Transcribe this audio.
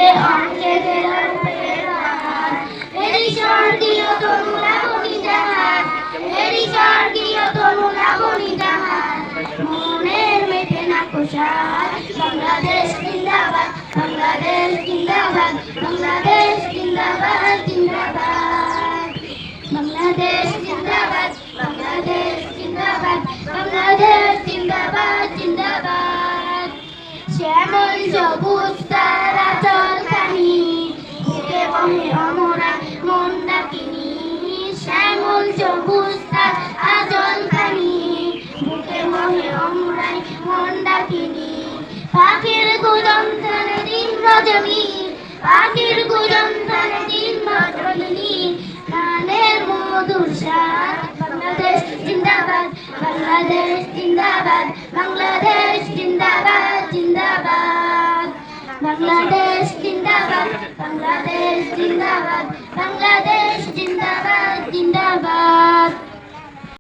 বুকে অঙ্কে এরি স্বর্গীয় তরু লাবণী জাহান, এরি স্বর্গীয় তরু লাবণী জাহান, মনের মেঘে না কোষায়। বাংলাদেশ জিন্দাবাদ, বাংলাদেশ জিন্দাবাদ, বাংলাদেশ জিন্দাবাদ জিন্দাবাদ, বাংলাদেশ জিন্দাবাদ, বাংলাদেশ জিন্দাবাদ, বাংলাদেশ জিন্দাবাদ জিন্দাবাদ। শ্যামল সবুজ তার আঁচল খানি, বুকে বহে অমরা মন ডাকিনি। শ্যামল সবুজ তার আঁচল খানি, বুকে বহে অমরাই মন ডাকিনি। পাখির গুঞ্জন ধানে দিন রজনী, পাখির গুঞ্জন ধানে দিন রজনী, গানের মধুর স্বাদ। বাংলাদেশ জিন্দাবাদ, বাংলাদেশ জিন্দাবাদ, বাংলাদেশ জিন্দাবাদ জিন্দাবাদ, বাংলাদেশ জিন্দাবাদ, বাংলাদেশ জিন্দাবাদ, বাংলাদেশ জিন্দাবাদ জিন্দাবাদ।